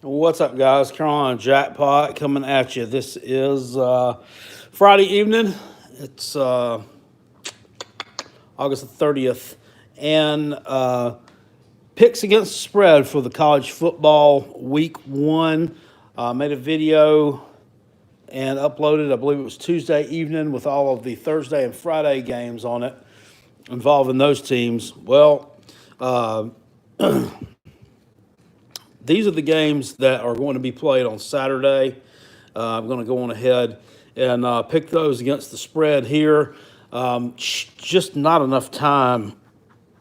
What's up, guys? Carolina Jackpot coming at you. This is Friday evening. It's August the 30th. And picks against the spread for the college football week one. Made a video and uploaded, I believe it was Tuesday evening, with all of the Thursday and Friday games on it involving those teams. Well, these are the games that are going to be played on Saturday. I'm going to go on ahead and pick those against the spread here. Just not enough time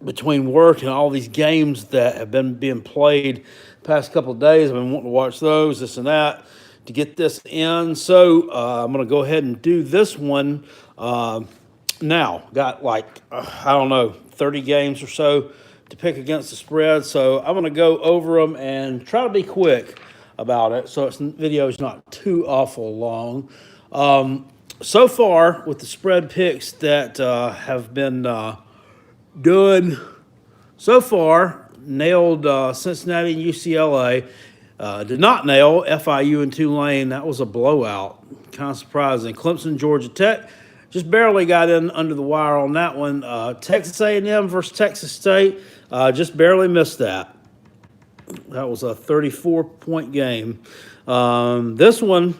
between work and all these games that have been being played past couple of days. I've been wanting to watch those, this and that, to get this in. So I'm going to go ahead and do this one now. Got I don't know, 30 games or so to pick against the spread. So I'm going to go over them and try to be quick about it, so this video is not too awful long. So far, with the spread picks that have been done so far, nailed Cincinnati and UCLA. Did not nail FIU and Tulane. That was a blowout. Kind of surprising. Clemson, Georgia Tech. Just barely got in under the wire on that one. Texas A&M versus Texas State. Just barely missed that. That was a 34-point game. This one,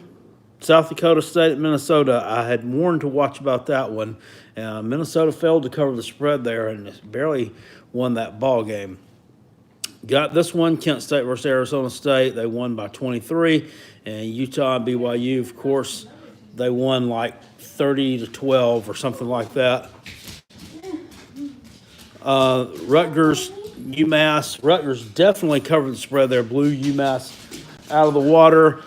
South Dakota State at Minnesota, I had warned to watch about that one. Minnesota failed to cover the spread there and barely won that ball game. Got this one, Kent State versus Arizona State. They won by 23. And Utah and BYU, of course, they won like 30-12 or something like that. Rutgers, UMass. Rutgers definitely covered the spread there. Blew UMass out of the water.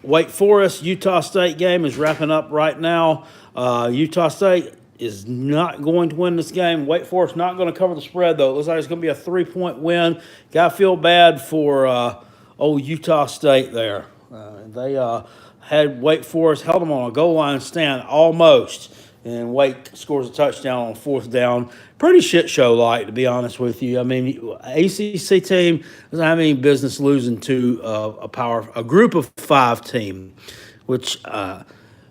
Wake Forest, Utah State game is wrapping up right now. Utah State is not going to win this game. Wake Forest not going to cover the spread, though. It looks like it's going to be a 3-point win. Got to feel bad for old Utah State there. They had Wake Forest, held them on a goal line stand almost, and Wake scores a touchdown on fourth down. Pretty shit show like, to be honest with you. I mean, ACC team doesn't have any business losing to a group of five team, which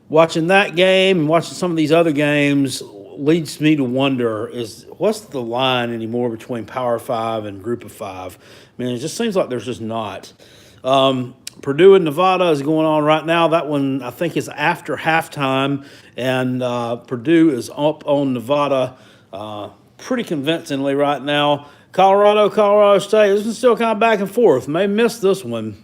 watching that game and watching some of these other games leads me to wonder, what's the line anymore between Power Five and Group of Five? I mean, it just seems like there's just not. Purdue and Nevada is going on right now. That one, I think, is after halftime, and Purdue is up on Nevada pretty convincingly right now. Colorado State, this is still kind of back and forth. May miss this one.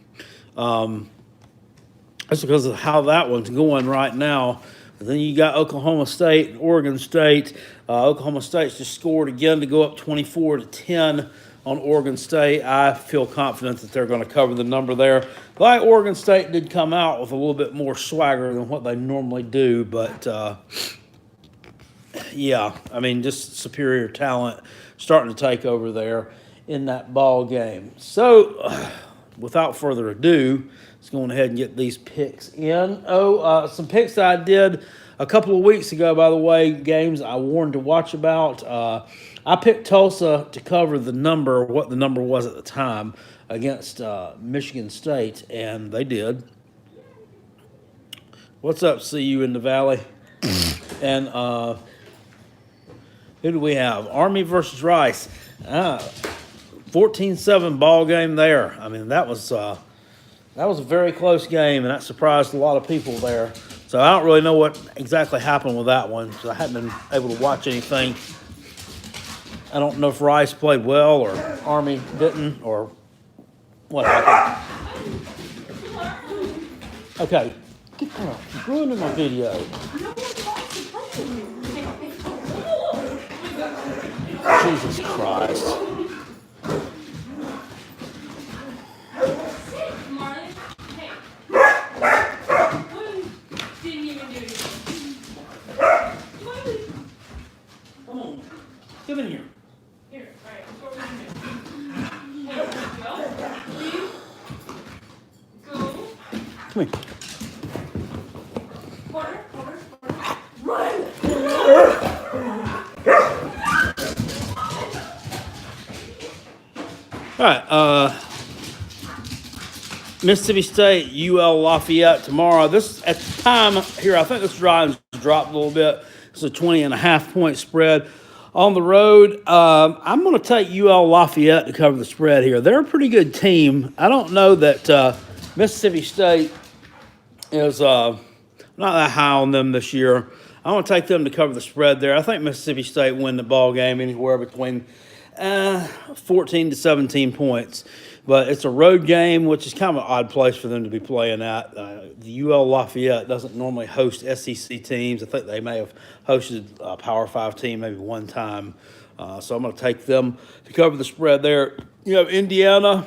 That's because of how that one's going right now. But then you got Oklahoma State and Oregon State. Oklahoma State's just scored again to go up 24-10 on Oregon State. I feel confident that they're going to cover the number there. Like Oregon State did come out with a little bit more swagger than what they normally do, but yeah, I mean, just superior talent starting to take over there in that ball game. So, without further ado, let's go ahead and get these picks in. Some picks that I did a couple of weeks ago, by the way, games I warned to watch about. I picked Tulsa to cover the number, what the number was at the time, against Michigan State, and they did. What's up, CU in the Valley? And who do we have? Army versus Rice. 14-7 ball game there. I mean, that was a very close game, and that surprised a lot of people there. So I don't really know what exactly happened with that one, because I haven't been able to watch anything. I don't know if Rice played well or Army didn't or what happened. Okay, get out. You're ruining my video. Jesus Christ. Come on, come in here. Here, all right, let's go over here. Hey, go. Come here. Corner. Run! All right, Mississippi State, UL Lafayette tomorrow. This at the time here, I think this drive's dropped a little bit. It's a 20.5 point spread. On the road, I'm going to take UL Lafayette to cover the spread here. They're a pretty good team. I don't know that Mississippi State is not that high on them this year. I want to take them to cover the spread there. I think Mississippi State win the ball game anywhere between 14 to 17 points. But it's a road game, which is kind of an odd place for them to be playing at. The UL Lafayette doesn't normally host SEC teams. I think they may have hosted a Power 5 team maybe one time. So I'm going to take them to cover the spread there. You have Indiana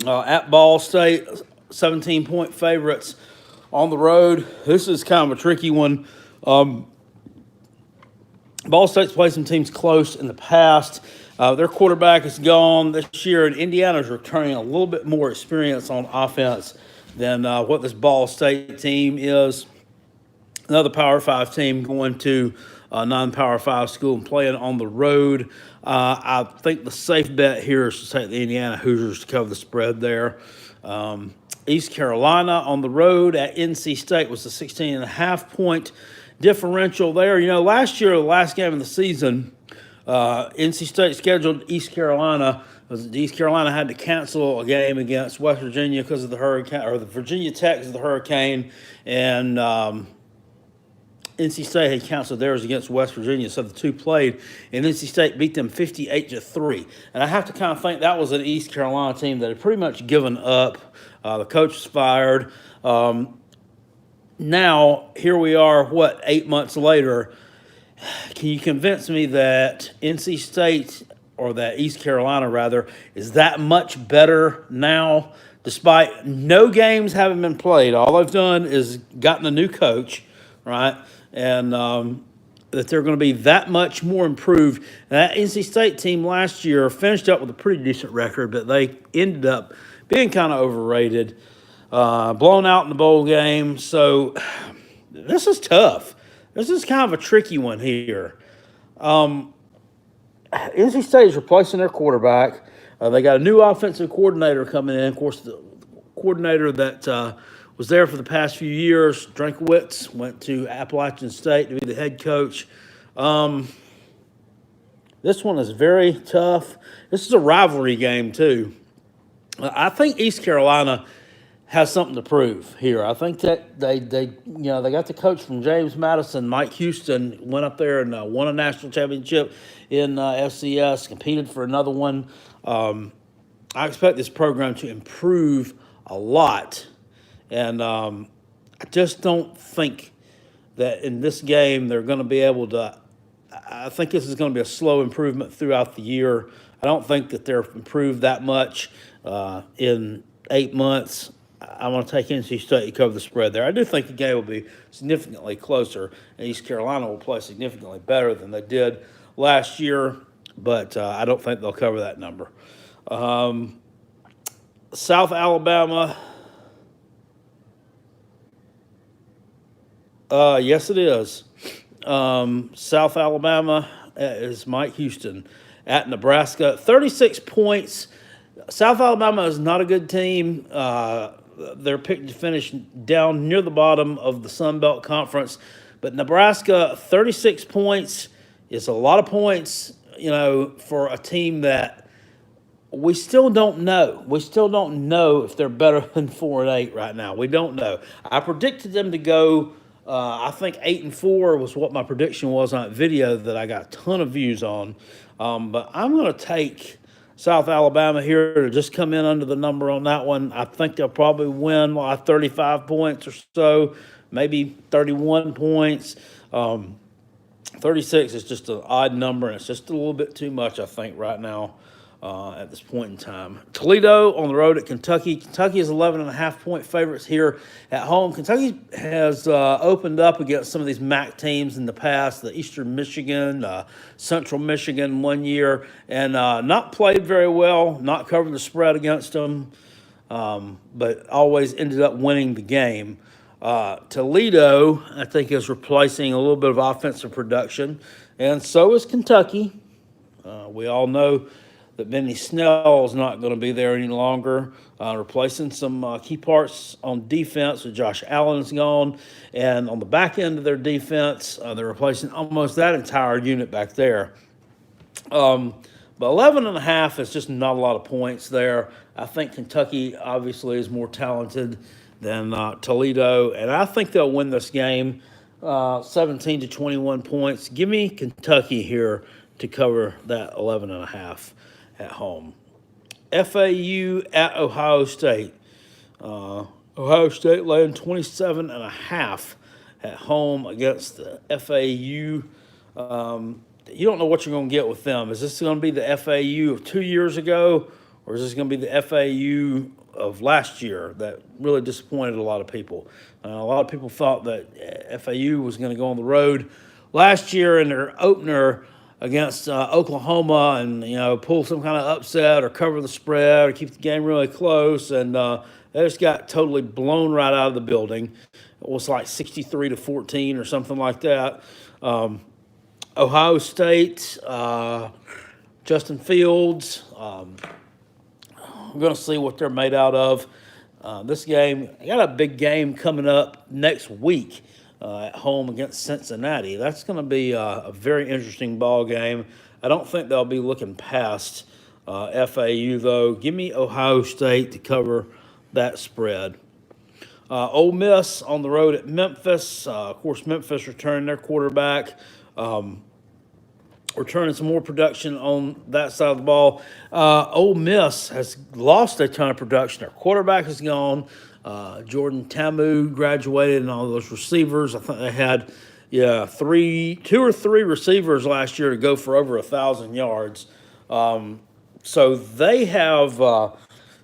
at Ball State, 17-point favorites on the road. This is kind of a tricky one. Ball State's played some teams close in the past. Their quarterback is gone this year, and Indiana's returning a little bit more experience on offense than what this Ball State team is. Another Power 5 team going to a non-Power 5 school and playing on the road. I think the safe bet here is to take the Indiana Hoosiers to cover the spread there. East Carolina on the road at NC State was a 16.5-point differential there. You know, last year, the last game of the season, NC State scheduled East Carolina. East Carolina had to cancel a game against West Virginia because of the hurricane, or the Virginia Tech because of the hurricane, and NC State had canceled theirs against West Virginia, so the two played, and NC State beat them 58-3. And I have to kind of think that was an East Carolina team that had pretty much given up. The coach was fired. Now, here we are, 8 months later. Can you convince me that NC State, or that East Carolina rather, is that much better now, despite no games having been played? All they've done is gotten a new coach, right? And that they're going to be that much more improved. That NC State team last year finished up with a pretty decent record, but they ended up being kind of overrated, blown out in the bowl game. So this is tough. This is kind of a tricky one here. NC State is replacing their quarterback. They got a new offensive coordinator coming in. Of course, the coordinator that was there for the past few years, Drinkwitz, went to Appalachian State to be the head coach. This one is very tough. This is a rivalry game, too. I think East Carolina has something to prove here. I think that they got the coach from James Madison, Mike Houston, went up there and won a national championship in FCS, competed for another one. I expect this program to improve a lot, and I just don't think that in this game they're going to be able to. I think this is going to be a slow improvement throughout the year. I don't think that they're improved that much in 8 months. I want to take NC State to cover the spread there. I do think the game will be significantly closer, and East Carolina will play significantly better than they did last year, but I don't think they'll cover that number. South Alabama. Yes, it is. South Alabama is Mike Houston at Nebraska. 36 points. South Alabama is not a good team. They're picked to finish down near the bottom of the Sun Belt Conference. But Nebraska, 36 points is a lot of points, for a team that we still don't know. We still don't know if they're better than 4-8 right now. We don't know. I predicted them to go, I think 8-4 was what my prediction was on that video that I got a ton of views on. But I'm going to take South Alabama here to just come in under the number on that one. I think they'll probably win by 35 points or so, maybe 31 points. 36 is just an odd number, and it's just a little bit too much, I think, right now at this point in time. Toledo on the road at Kentucky. Kentucky is 11.5-point favorites here at home. Kentucky has opened up against some of these MAC teams in the past, the Eastern Michigan, Central Michigan one year, and not played very well, not covered the spread against them, but always ended up winning the game. Toledo, I think, is replacing a little bit of offensive production, and so is Kentucky. We all know that Benny Snell is not going to be there any longer, replacing some key parts on defense. With Josh Allen's gone, and on the back end of their defense, they're replacing almost that entire unit back there. But 11.5 is just not a lot of points there. I think Kentucky obviously is more talented than Toledo, and I think they'll win this game 17 to 21 points. Give me Kentucky here to cover that 11.5 at home. FAU at Ohio State. Ohio State laying 27.5 at home against the FAU. You don't know what you're going to get with them. Is this going to be the FAU of 2 years ago, or is this going to be the FAU of last year that really disappointed a lot of people? A lot of people thought that FAU was going to go on the road last year in their opener against Oklahoma and pull some kind of upset or cover the spread or keep the game really close, and they just got totally blown right out of the building. It was like 63 to 14 or something like that. Ohio State, Justin Fields. We're going to see what they're made out of. This game, I got a big game coming up next week at home against Cincinnati. That's going to be a very interesting ball game. I don't think they'll be looking past FAU, though. Give me Ohio State to cover that spread. Ole Miss on the road at Memphis. Of course, Memphis returned their quarterback. Returning some more production on that side of the ball. Ole Miss has lost a ton of production. Their quarterback is gone. Jordan Tamu graduated, and all those receivers. I think they had, two or three receivers last year to go for over 1,000 yards. So they have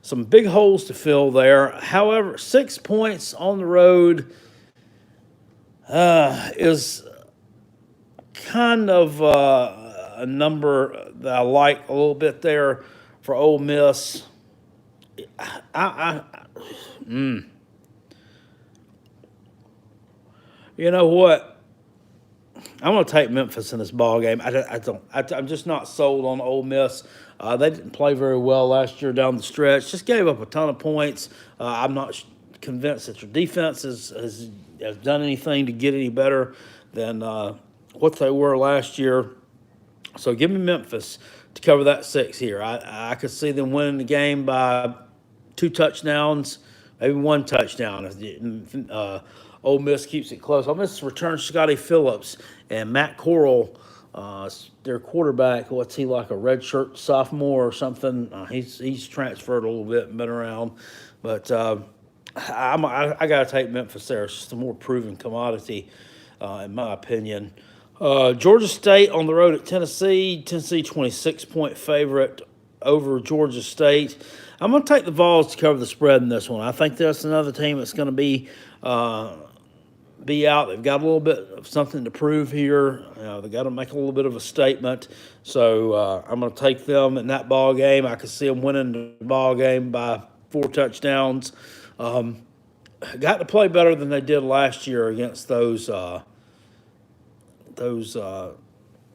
some big holes to fill there. However, 6 points on the road is kind of a number that I like a little bit there for Ole Miss. You know what? I'm going to take Memphis in this ball game. I'm just not sold on Ole Miss. They didn't play very well last year down the stretch. Just gave up a ton of points. I'm not convinced that their defense has done anything to get any better than what they were last year. So give me Memphis to cover that 6 here. I could see them winning the game by 2 touchdowns, maybe 1 touchdown. If Ole Miss keeps it close. Ole Miss returns Scotty Phillips and Matt Corral, their quarterback. What's he, like a redshirt sophomore or something? He's transferred a little bit and been around. But I got to take Memphis there. It's just a more proven commodity, in my opinion. Georgia State on the road at Tennessee. Tennessee 26-point favorite over Georgia State. I'm going to take the Vols to cover the spread in this one. I think that's another team that's going to be out. They've got a little bit of something to prove here. They've got to make a little bit of a statement. So I'm going to take them in that ball game. I could see them winning the ball game by 4 touchdowns. Got to play better than they did last year against those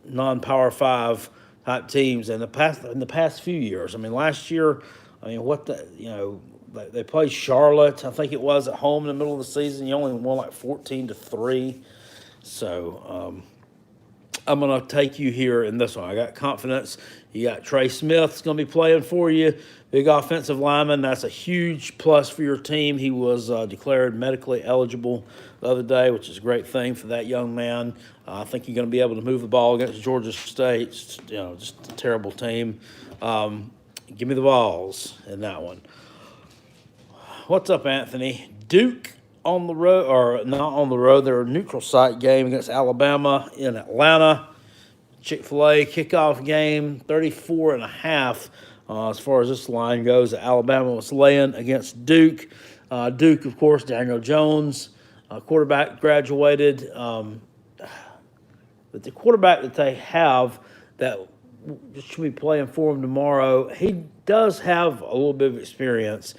non-Power 5 type teams in the past few years. I mean, last year, they played Charlotte, I think it was, at home in the middle of the season. You only won like 14-3. So I'm going to take you here in this one. I got confidence. You got Trey Smith's going to be playing for you, big offensive lineman. That's a huge plus for your team. He was declared medically eligible the other day, which is a great thing for that young man. I think you're going to be able to move the ball against Georgia State. Just a terrible team. Give me the Vols in that one. What's up, Anthony? Duke on the road, or not on the road. They're a neutral site game against Alabama in Atlanta. Chick-fil-A kickoff game, 34.5 as far as this line goes. Alabama was laying against Duke. Duke, of course, Daniel Jones, quarterback, graduated. But the quarterback that they have that should be playing for them tomorrow, he does have a little bit of experience.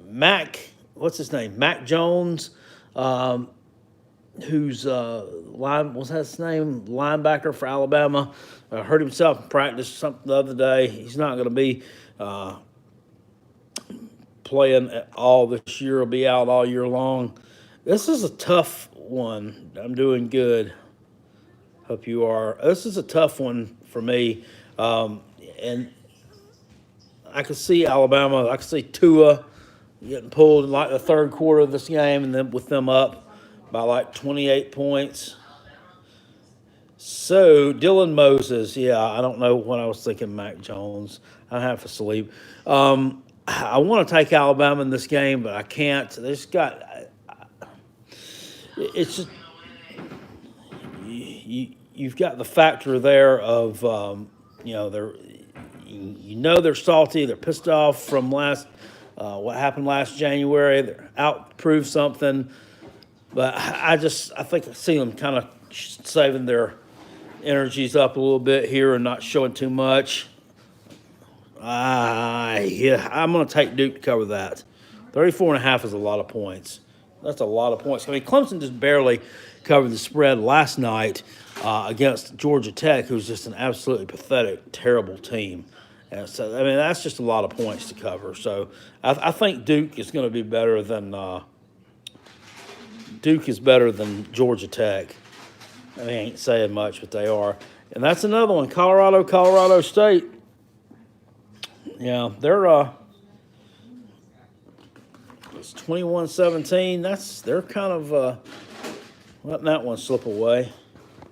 Mac Jones, who's what's that his name? Linebacker for Alabama. Hurt himself in practice something the other day. He's not going to be playing at all this year. He'll be out all year long. This is a tough one. I'm doing good. Hope you are. This is a tough one for me. And I could see Alabama. I could see Tua getting pulled in like the third quarter of this game, and then with them up by like 28 points. So Dylan Moses, yeah, I don't know what I was thinking. Mac Jones, I have to sleep. I want to take Alabama in this game, but I can't. There's got it's just you've got the factor there of they're they're salty, they're pissed off from what happened last January. They're out to prove something, but I think I see them kind of saving their energies up a little bit here and not showing too much. Yeah, I'm going to take Duke to cover that. 34.5 is a lot of points. That's a lot of points. I mean, Clemson just barely covered the spread last night against Georgia Tech, who's just an absolutely pathetic, terrible team. And so, I mean, that's just a lot of points to cover. So I think Duke is going to be better than Georgia Tech. I mean, I ain't saying much, but they are. And that's another one, Colorado State. Yeah, they're it's 21-17. They're kind of letting that one slip away.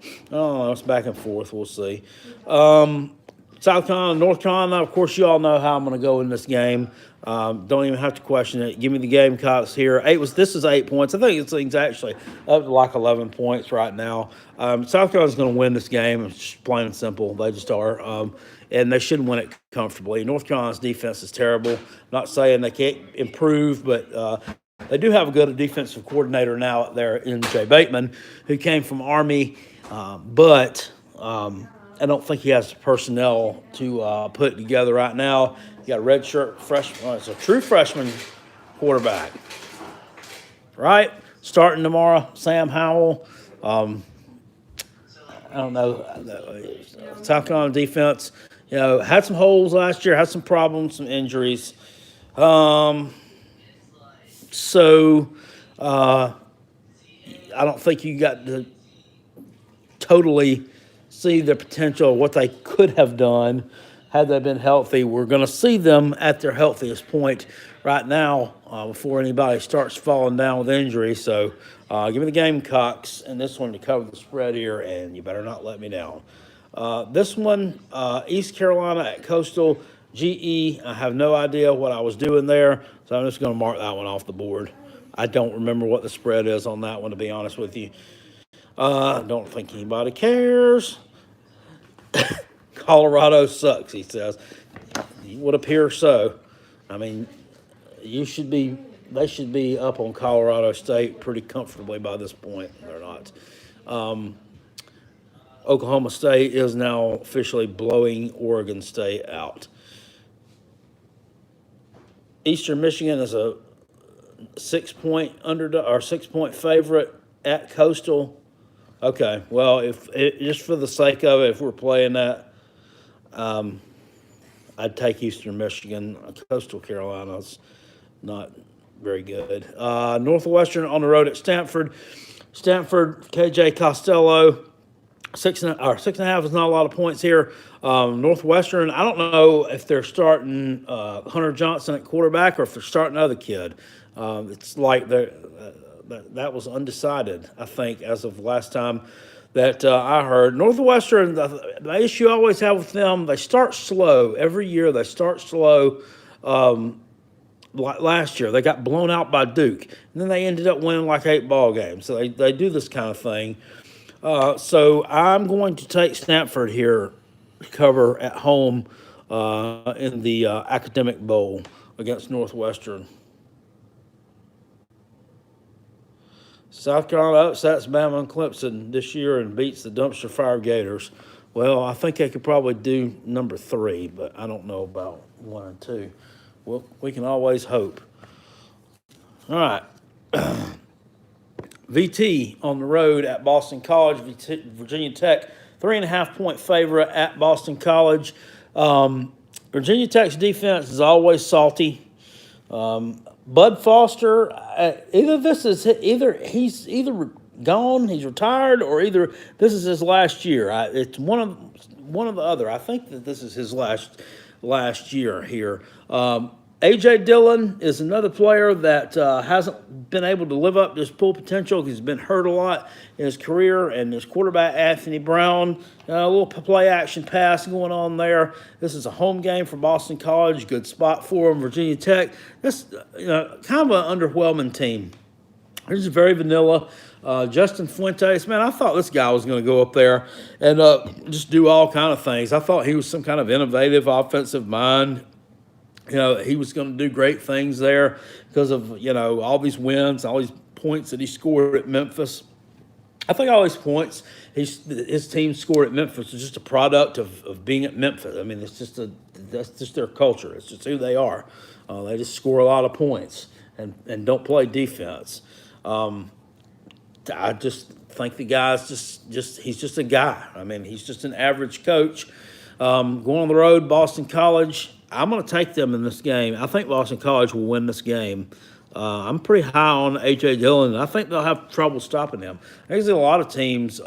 I don't know. It's back and forth. We'll see. South Carolina, North Carolina. Of course, you all know how I'm going to go in this game. Don't even have to question it. Give me the Gamecocks here. This is 8 points. I think it's actually up to like 11 points right now. South Carolina's going to win this game. It's just plain and simple. They just are. And they should win it comfortably. North Carolina's defense is terrible. Not saying they can't improve, but they do have a good defensive coordinator now out there in Jay Bateman, who came from Army, but I don't think he has the personnel to put it together right now. You got a redshirt freshman. It's a true freshman quarterback, right? Starting tomorrow, Sam Howell. I don't know. South Carolina defense, had some holes last year, had some problems, some injuries. So I don't think you got to totally see the potential of what they could have done had they been healthy. We're going to see them at their healthiest point right now before anybody starts falling down with injury. So give me the Gamecocks and this one to cover the spread here, and you better not let me down. This one, East Carolina at Coastal, GE. I have no idea what I was doing there, so I'm just going to mark that one off the board. I don't remember what the spread is on that one, to be honest with you. I don't think anybody cares. Colorado sucks, he says. It would appear so. I mean, they should be up on Colorado State pretty comfortably by this point. They're not. Oklahoma State is now officially blowing Oregon State out. Eastern Michigan is a 6-point underdog or 6-point favorite at Coastal. Okay, well, just for the sake of it, if we're playing that, I'd take Eastern Michigan. Coastal Carolina's not very good. Northwestern on the road at Stanford. Stanford, KJ Costello, 6.5 is not a lot of points here. Northwestern, I don't know if they're starting Hunter Johnson at quarterback or if they're starting another kid. It's like that was undecided, I think, as of the last time that I heard. Northwestern, the issue I always have with them, they start slow. Every year they start slow. Like last year, they got blown out by Duke, and then they ended up winning like 8 ball games. So they do this kind of thing. So I'm going to take Stanford here to cover at home in the Academic Bowl against Northwestern. South Carolina upsets Bama and Clemson this year and beats the dumpster fire Gators. Well, I think they could probably do number 3, but I don't know about 1 and 2. Well, we can always hope. All right. VT on the road at Boston College. Virginia Tech, 3.5 point favorite at Boston College. Virginia Tech's defense is always salty. Bud Foster, either he's gone, he's retired, or either this is his last year. It's one of the other. I think that this is his last year here. A.J. Dillon is another player that hasn't been able to live up to his full potential. He's been hurt a lot in his career, and his quarterback, Anthony Brown, a little play action pass going on there. This is a home game for Boston College. Good spot for him. Virginia Tech, that's kind of an underwhelming team. This is very vanilla. Justin Fuentes, man, I thought this guy was going to go up there and just do all kind of things. I thought he was some kind of innovative offensive mind. He was going to do great things there because of, all these wins, all these points that he scored at Memphis. I think all these points his team scored at Memphis is just a product of being at Memphis. I mean, that's just their culture. It's just who they are. They just score a lot of points and don't play defense. I just think the guy's he's just a guy. I mean, he's just an average coach. Going on the road, Boston College, I'm going to take them in this game. I think Boston College will win this game. I'm pretty high on A.J. Dillon, and I think they'll have trouble stopping him. There's a lot of teams.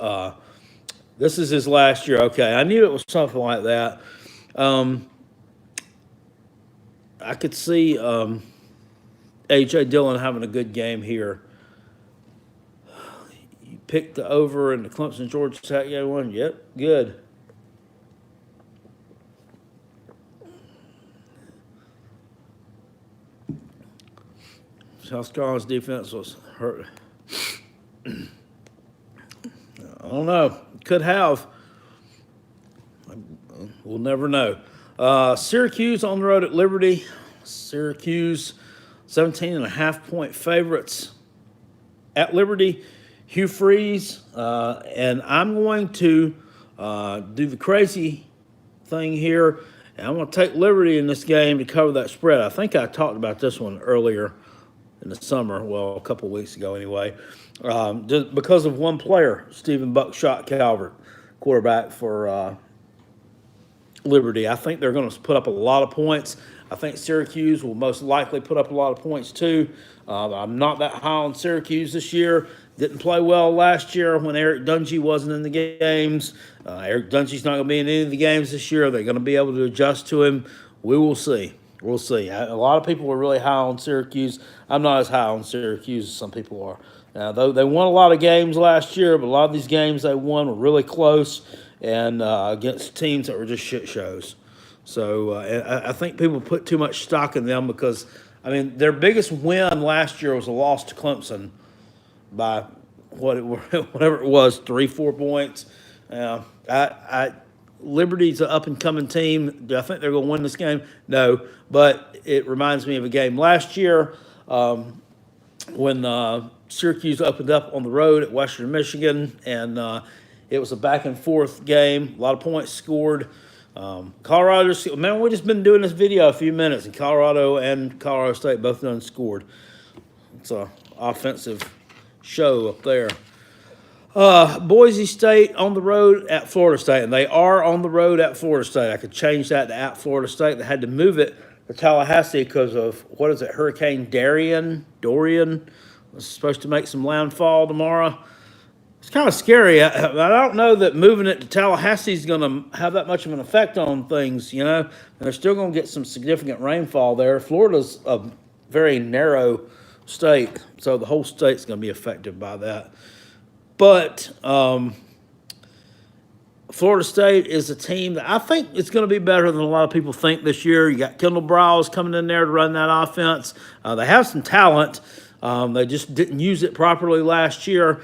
This is his last year. Okay, I knew it was something like that. I could see A.J. Dillon having a good game here. You picked the over in the Clemson Georgia Tech game one. Yep, good. South Carolina's defense was hurt. I don't know. Could have. We'll never know. Syracuse on the road at Liberty. Syracuse, 17.5 point favorites at Liberty. Hugh Freeze. And I'm going to do the crazy thing here. And I'm going to take Liberty in this game to cover that spread. I think I talked about this one earlier in the summer, well, a couple of weeks ago anyway, just because of one player, Stephen Buckshot Calvert, quarterback for Liberty. I think they're going to put up a lot of points. I think Syracuse will most likely put up a lot of points too. I'm not that high on Syracuse this year. Didn't play well last year when Eric Dungy wasn't in the games. Eric Dungy's not going to be in any of the games this year. They're going to be able to adjust to him. We will see. We'll see. A lot of people were really high on Syracuse. I'm not as high on Syracuse as some people are. Now, though they won a lot of games last year, but a lot of these games they won were really close and against teams that were just shit shows. So I think people put too much stock in them because, I mean, their biggest win last year was a loss to Clemson by whatever it was, 3-4 points. Liberty's an up-and-coming team. Do I think they're going to win this game? No, but it reminds me of a game last year when Syracuse opened up on the road at Western Michigan, and it was a back-and-forth game. A lot of points scored. Colorado, man, we've just been doing this video a few minutes, and Colorado and Colorado State both done scored. It's an offensive show up there. Boise State on the road at Florida State, and they are on the road at Florida State. I could change that to at Florida State. They had to move it to Tallahassee because of, Hurricane Dorian was supposed to make some landfall tomorrow. It's kind of scary. I don't know that moving it to Tallahassee is going to have that much of an effect on things, And they're still going to get some significant rainfall there. Florida's a very narrow state, so the whole state's going to be affected by that. But Florida State is a team that I think it's going to be better than a lot of people think this year. You got Kendall Browse coming in there to run that offense. They have some talent. They just didn't use it properly last year.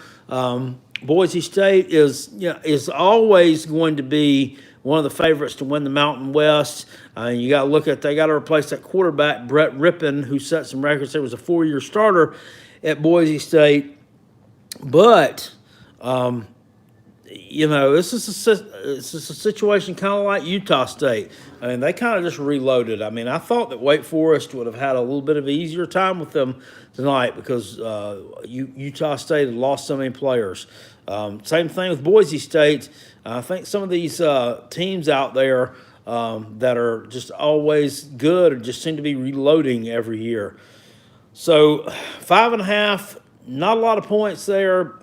Boise State is always going to be one of the favorites to win the Mountain West. You got to look at, they got to replace that quarterback, Brett Rippon, who set some records. There was a 4-year starter at Boise State. But, this is a situation kind of like Utah State. I mean, they kind of just reloaded. I mean, I thought that Wake Forest would have had a little bit of an easier time with them tonight because Utah State had lost so many players. Same thing with Boise State. I think some of these teams out there that are just always good or just seem to be reloading every year. So 5.5, not a lot of points there.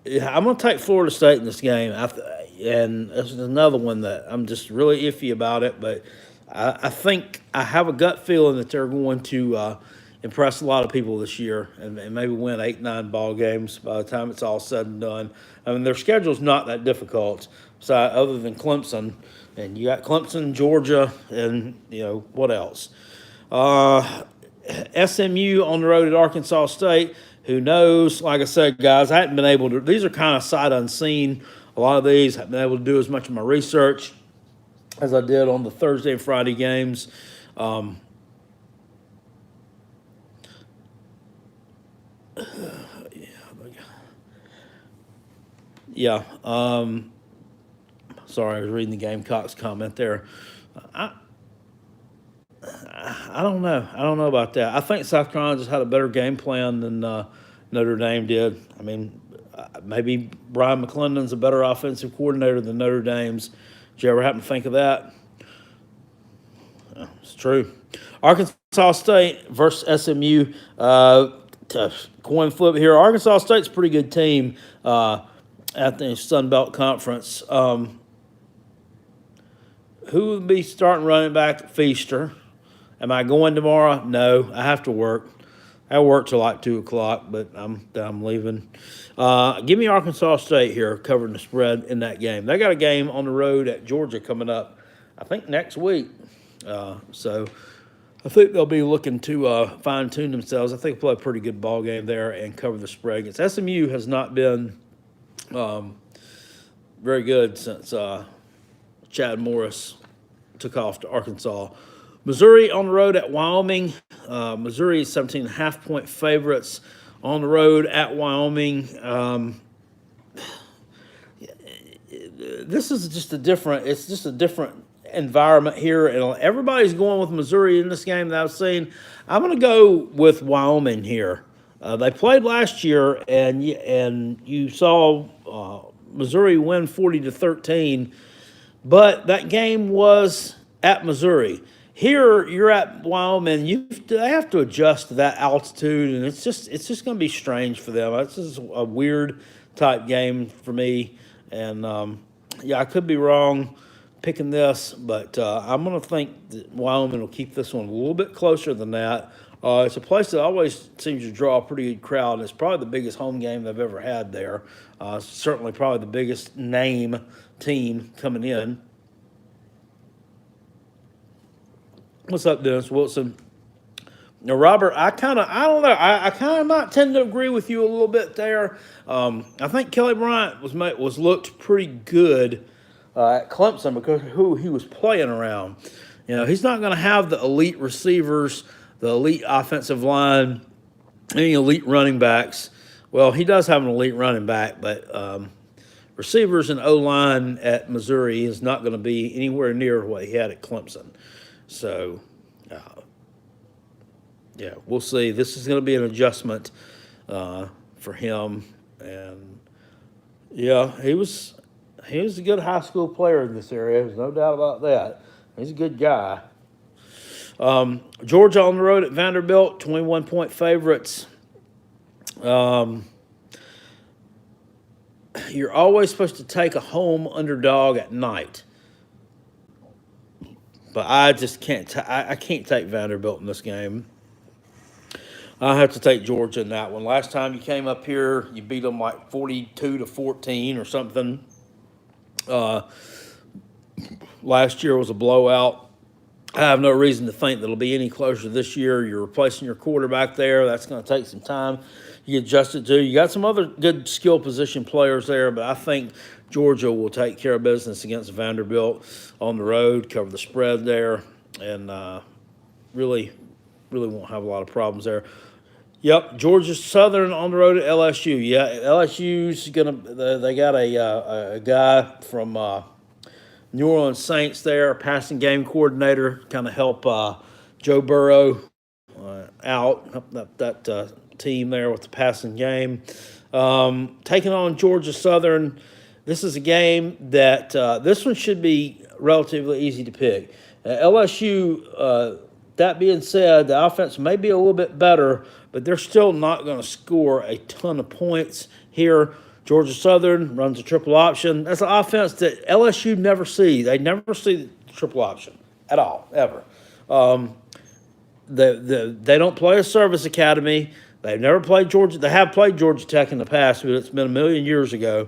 Yeah, I'm going to take Florida State in this game. And this is another one that I'm just really iffy about it. But I think I have a gut feeling that they're going to impress a lot of people this year and maybe win 8, 9 ball games by the time it's all said and done. I mean, their schedule's not that difficult, so other than Clemson. And you got Clemson, Georgia, and, what else? SMU on the road at Arkansas State. Who knows? Like I said, guys, I hadn't been able to – these are kind of sight unseen. A lot of these I haven't been able to do as much of my research as I did on the Thursday and Friday games. Sorry, I was reading the Gamecocks comment there. I don't know. I don't know about that. I think South Carolina just had a better game plan than Notre Dame did. I mean, maybe Brian McClendon's a better offensive coordinator than Notre Dame's. Did you ever happen to think of that? It's true. Arkansas State versus SMU. Tough coin flip here. Arkansas State's a pretty good team at the Sun Belt Conference. Who would be starting running back? Feaster. Am I going tomorrow? No, I have to work. I work till like 2 o'clock, but I'm leaving. Give me Arkansas State here, covering the spread in that game. They got a game on the road at Georgia coming up, I think next week. So I think they'll be looking to fine tune themselves. I think they'll play a pretty good ball game there and cover the spread. Against SMU has not been very good since Chad Morris took off to Arkansas. Missouri on the road at Wyoming. Missouri is 17.5-point favorites on the road at Wyoming. This is just a different environment here, and everybody's going with Missouri in this game that I've seen. I'm going to go with Wyoming here. They played last year, and you saw Missouri win 40-13, but that game was at Missouri. Here, you're at Wyoming. They have to adjust to that altitude, and it's just going to be strange for them. It's just a weird type game for me, and I could be wrong picking this, but I'm going to think that Wyoming will keep this one a little bit closer than that. It's a place that always seems to draw a pretty good crowd, and it's probably the biggest home game they've ever had there. Certainly probably the biggest name team coming in. What's up, Dennis Wilson? Now, Robert, I don't know. I kind of might tend to agree with you a little bit there. I think Kelly Bryant was looked pretty good at Clemson because who he was playing around. He's not going to have the elite receivers, the elite offensive line, any elite running backs. Well, he does have an elite running back, but receivers and O-line at Missouri is not going to be anywhere near what he had at Clemson. So, we'll see. This is going to be an adjustment for him. And, he was a good high school player in this area. There's no doubt about that. He's a good guy. Georgia on the road at Vanderbilt, 21-point favorites. You're always supposed to take a home underdog at night. But I just can't. I can't take Vanderbilt in this game. I have to take Georgia in that one. Last time you came up here, you beat them like 42-14 or something. Last year was a blowout. I have no reason to think that it'll be any closer this year. You're replacing your quarterback there. That's going to take some time. You get adjusted to. You got some other good skill position players there, but I think Georgia will take care of business against Vanderbilt on the road, cover the spread there, and really won't have a lot of problems there. Yep, Georgia Southern on the road at LSU. Yeah, LSU's gonna. They got a guy from New Orleans Saints there, a passing game coordinator, kind of help Joe Burrow out, help that team there with the passing game. Taking on Georgia Southern, this is a game that this one should be relatively easy to pick. LSU, that being said, the offense may be a little bit better, but they're still not going to score a ton of points here. Georgia Southern runs a triple option. That's an offense that LSU never see. They never see the triple option at all, ever. They don't play a service academy. They've never played Georgia. They have played Georgia Tech in the past, but it's been a million years ago.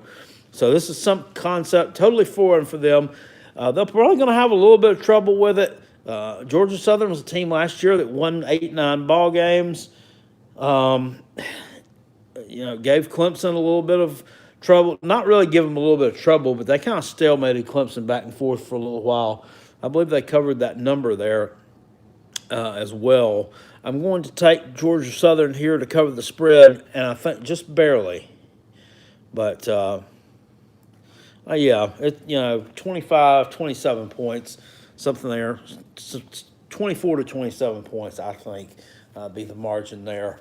So this is some concept totally foreign for them. They're probably going to have a little bit of trouble with it. Georgia Southern was a team last year that won 8-9 ball games. Gave Clemson a little bit of trouble. Not really give them a little bit of trouble, but they kind of stalemated Clemson back and forth for a little while. I believe they covered that number there as well. I'm going to take Georgia Southern here to cover the spread, and I think just barely. But, yeah, 25, 27 points, something there. 24 to 27 points, I think, be the margin there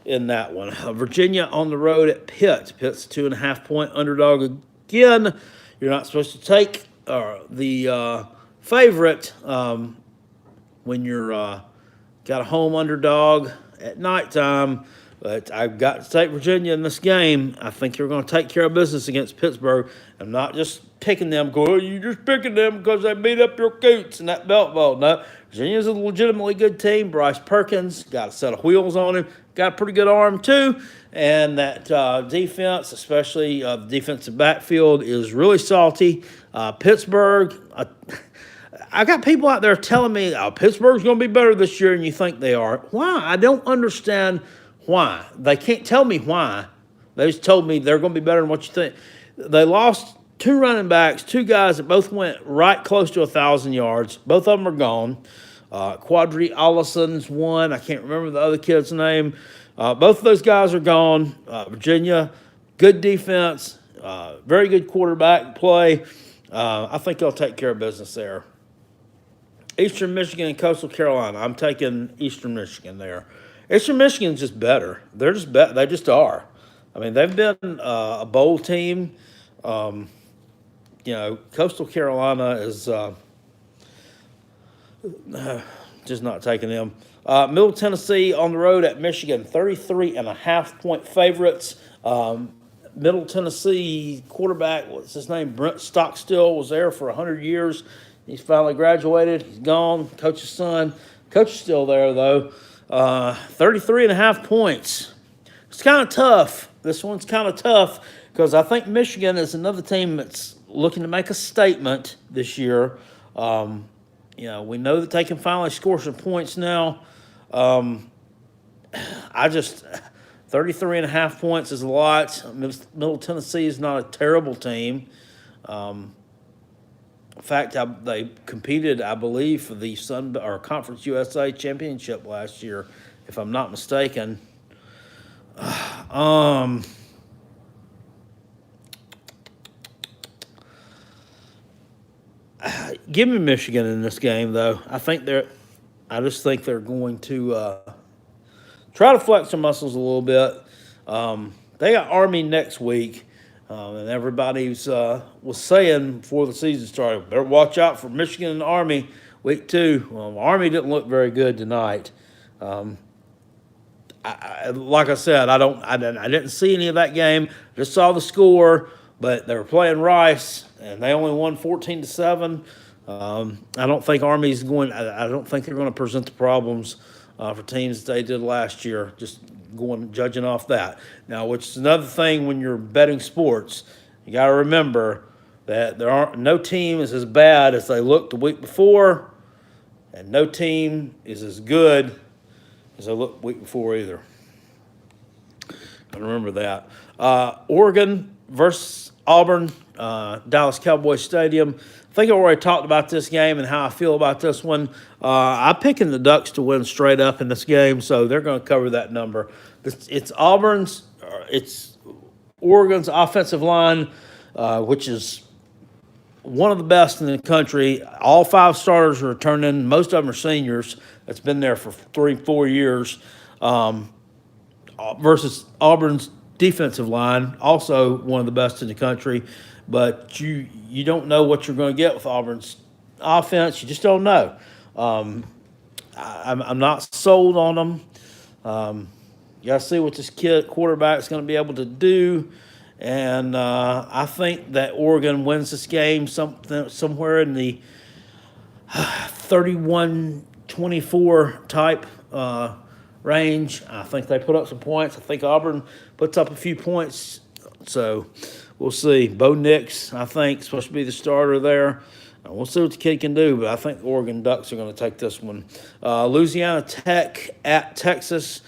in that one. Virginia on the road at Pitt. Pitt's a 2.5-point underdog again. You're not supposed to take the favorite when you're got a home underdog at nighttime. But I've got to take Virginia in this game. I think you're going to take care of business against Pittsburgh. I'm not just picking them, you're just picking them because they beat up your Coots in that belt bowl. No, Virginia's a legitimately good team. Bryce Perkins got a set of wheels on him. Got a pretty good arm, too. And that defense, especially the defensive backfield, is really salty. Pittsburgh, I got people out there telling me, Pittsburgh's going to be better this year, and you think they are. Why? I don't understand why. They can't tell me why. They just told me they're going to be better than what you think. They lost 2 running backs, 2 guys that both went right close to 1,000 yards. Both of them are gone. Quadri Allison's one. I can't remember the other kid's name. Both of those guys are gone. Virginia, good defense, very good quarterback play. I think they'll take care of business there. Eastern Michigan and Coastal Carolina. I'm taking Eastern Michigan there. Eastern Michigan's just better. They're just better. They just are. I mean, they've been a bowl team. Coastal Carolina is just not taking them. Middle Tennessee on the road at Michigan, 33.5-point favorites. Middle Tennessee quarterback, what's his name? Brent Stockstill was there for 100 years. He's finally graduated. He's gone. Coach's son. Coach is still there, though. 33.5 points. It's kind of tough. This one's kind of tough because I think Michigan is another team that's looking to make a statement this year. We know that they can finally score some points now. 33.5 points is a lot. Middle Tennessee is not a terrible team. In fact, they competed, I believe, for the Conference USA championship last year, if I'm not mistaken. Give me Michigan in this game, though. I just think they're going to try to flex their muscles a little bit. They got Army next week. And everybody was saying before the season started, better watch out for Michigan and Army week 2. Army didn't look very good tonight. Like I said, I didn't see any of that game. Just saw the score, but they were playing Rice, and they only won 14-7. I don't think Army's going. I don't think they're going to present the problems for teams that they did last year. Just judging off that. Now, which is another thing when you're betting sports, you got to remember that no team is as bad as they looked the week before, and no team is as good as they looked the week before either. I remember that. Oregon versus Auburn, Dallas Cowboys Stadium. I think I already talked about this game and how I feel about this one. I'm picking the Ducks to win straight up in this game, so they're going to cover that number. It's Auburn's, it's Oregon's offensive line, which is one of the best in the country. All 5 starters are returning. Most of them are seniors. That's been there for 3-4 years. Versus Auburn's defensive line, also one of the best in the country. But you don't know what you're going to get with Auburn's offense. You just don't know. I'm not sold on them. You got to see what this kid quarterback is going to be able to do. And I think that Oregon wins this game somewhere in the 31-24 type range. I think they put up some points. I think Auburn puts up a few points. So we'll see. Bo Nix, I think, supposed to be the starter there. We'll see what the kid can do, but I think the Oregon Ducks are going to take this one. Louisiana Tech at Texas.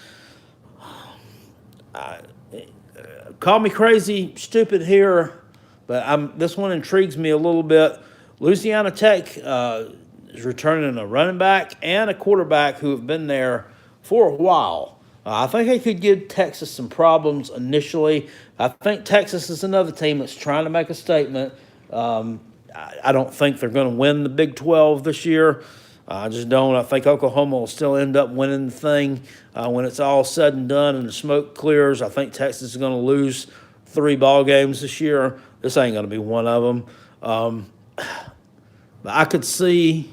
Call me crazy, stupid here, but this one intrigues me a little bit. Louisiana Tech is returning a running back and a quarterback who have been there for a while. I think they could give Texas some problems initially. I think Texas is another team that's trying to make a statement. I don't think they're going to win the Big 12 this year. I just don't. I think Oklahoma will still end up winning the thing when it's all said and done and the smoke clears. I think Texas is going to lose 3 ball games this year. This ain't going to be one of them. But I could see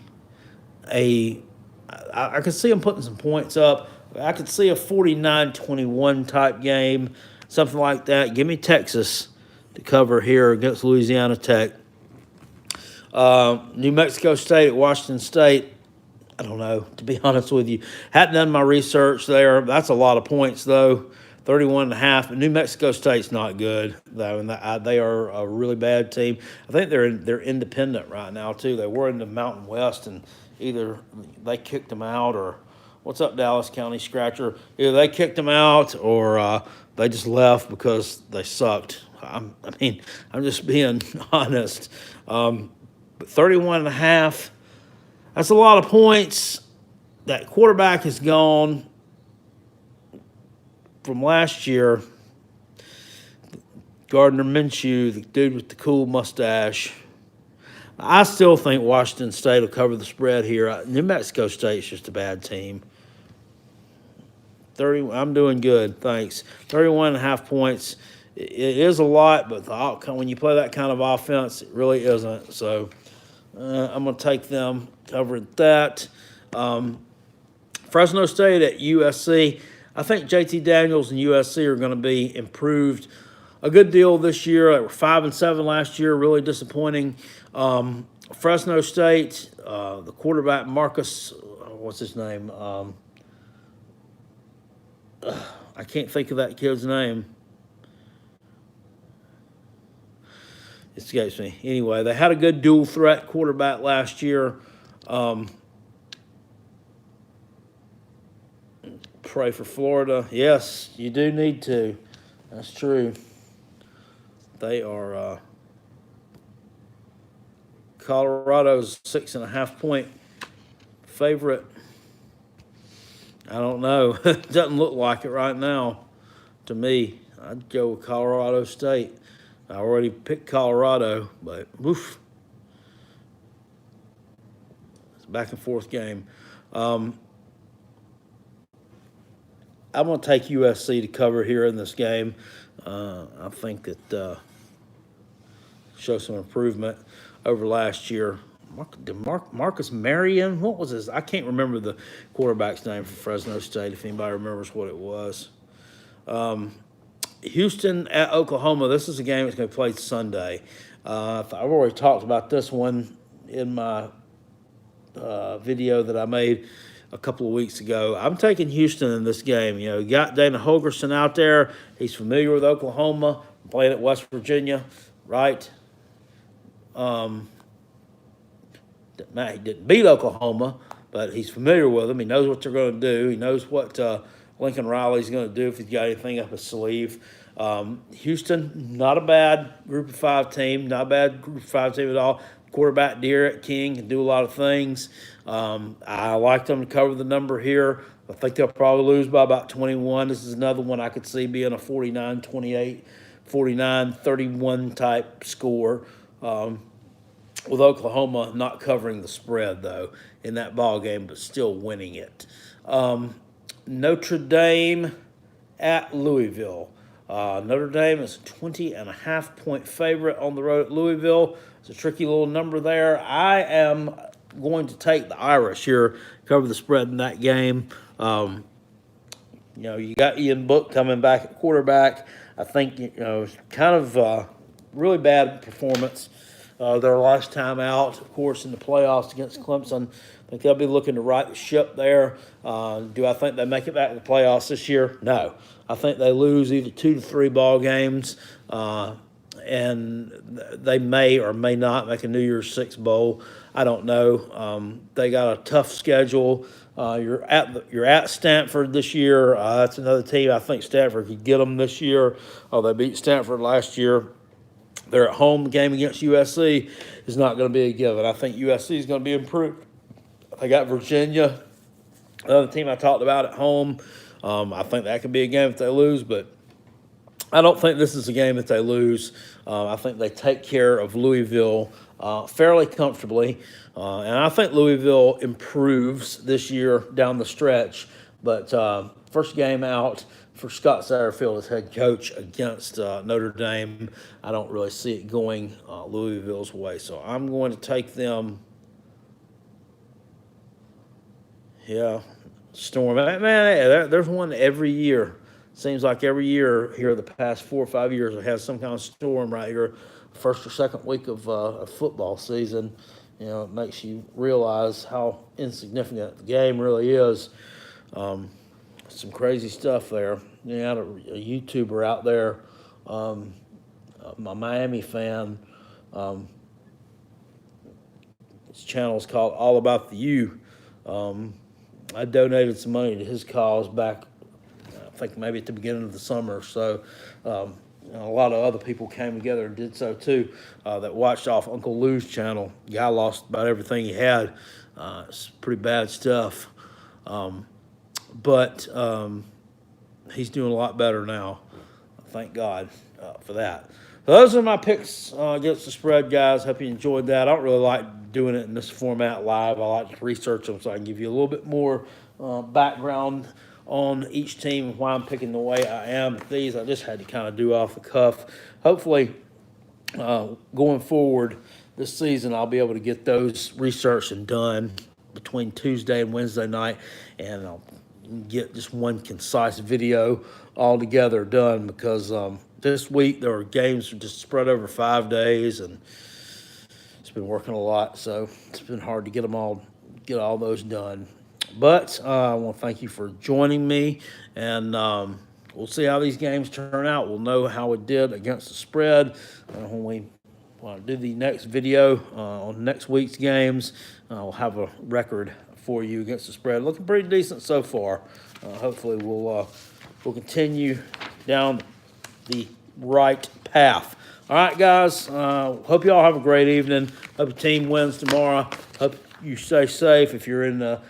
I could see them putting some points up. I could see a 49-21 type game, something like that. Give me Texas to cover here against Louisiana Tech. New Mexico State at Washington State. I don't know, to be honest with you. Hadn't done my research there. That's a lot of points, though. 31.5. New Mexico State's not good, though, and they are a really bad team. I think they're independent right now, too. They were in the Mountain West, and either they kicked them out or what's up, Dallas County Scratcher? Either they kicked them out or they just left because they sucked. I'm just being honest. But 31.5, that's a lot of points. That quarterback is gone from last year. Gardner Minshew, the dude with the cool mustache. I still think Washington State will cover the spread here. New Mexico State's just a bad team. I'm doing good, thanks. 31.5 points. It is a lot, but when you play that kind of offense, it really isn't. So I'm going to take them covering that. Fresno State at USC. I think JT Daniels and USC are going to be improved a good deal this year. They were 5-7 last year, really disappointing. Fresno State, the quarterback Marcus, what's his name? I can't think of that kid's name. It escapes me. Anyway, they had a good dual threat quarterback last year. Pray for Florida. Yes, you do need to. That's true. They are Colorado's 6.5-point favorite. I don't know. It doesn't look like it right now to me. I'd go with Colorado State. I already picked Colorado, but woof. It's a back-and-forth game. I'm going to take USC to cover here in this game. I think that show some improvement over last year. Marcus Marion, what was his? I can't remember the quarterback's name for Fresno State, if anybody remembers what it was. Houston at Oklahoma. This is a game that's going to be played Sunday. I've already talked about this one in my video that I made a couple of weeks ago. I'm taking Houston in this game. You got Dana Holgorsen out there. He's familiar with Oklahoma, playing at West Virginia, right? He didn't beat Oklahoma, but he's familiar with them. He knows what they're going to do. He knows what Lincoln Riley's going to do if he's got anything up his sleeve. Houston, not a bad Group of 5 team, not a bad Group of 5 team at all. quarterback Derek King can do a lot of things. I like them to cover the number here. I think they'll probably lose by about 21. This is another one I could see being a 49-28, 49-31 type score. With Oklahoma not covering the spread, though, in that ball game, but still winning it. Notre Dame at Louisville. Notre Dame is a 20.5-point favorite on the road at Louisville. It's a tricky little number there. I am going to take the Irish here, cover the spread in that game. You got Ian Book coming back at quarterback. I think, kind of really bad performance their last time out, of course, in the playoffs against Clemson. I think they'll be looking to right the ship there. Do I think they make it back to the playoffs this year? No. I think they lose either 2 to 3 ball games, and they may or may not make a New Year's Six bowl. I don't know. They got a tough schedule. You're at Stanford this year. That's another team. I think Stanford could get them this year. They beat Stanford last year. They're at home. The game against USC is not going to be a given. I think USC is going to be improved. They got Virginia, another team I talked about at home. I think that could be a game if they lose, but I don't think this is a game that they lose. I think they take care of Louisville fairly comfortably, and I think Louisville improves this year down the stretch. But first game out for Scott Satterfield as head coach against Notre Dame, I don't really see it going Louisville's way. So I'm going to take them. Yeah, Storm. Man, there's one every year. Seems like every year here the past 4 or 5 years it has some kind of storm right here, first or second week of a football season. It makes you realize how insignificant the game really is. Some crazy stuff there. You had a YouTuber out there, a Miami fan. His channel is called All About the U. I donated some money to his cause back, I think maybe at the beginning of the summer. So a lot of other people came together and did so too, that watched off Uncle Lou's channel. Guy lost about everything he had. It's pretty bad stuff. But he's doing a lot better now. Thank God for that. So those are my picks against the spread, guys. Hope you enjoyed that. I don't really like doing it in this format live. I like to research them so I can give you a little bit more background on each team and why I'm picking the way I am. These I just had to kind of do off the cuff. Hopefully, going forward this season, I'll be able to get those researched and done between Tuesday and Wednesday night, and I'll get just one concise video all together done, because this week there were games just spread over 5 days, and it's been working a lot, so it's been hard to get all those done. But I want to thank you for joining me, and we'll see how these games turn out. We'll know how it did against the spread when we do the next video on next week's games. We'll have a record for you against the spread. Looking pretty decent so far. Hopefully we'll continue down the right path. All right, guys. Hope you all have a great evening. Hope your team wins tomorrow. Hope you stay safe. If you're in the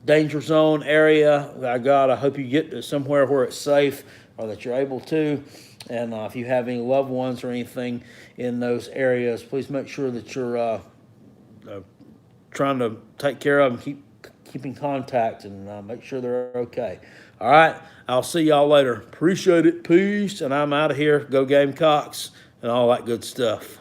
danger zone area, I hope you get to somewhere where it's safe, or that you're able to. And if you have any loved ones or anything in those areas, please make sure that you're trying to take care of them, keep in contact, and make sure they're okay. All right, I'll see y'all later. Appreciate it. Peace, and I'm out of here. Go Gamecocks and all that good stuff.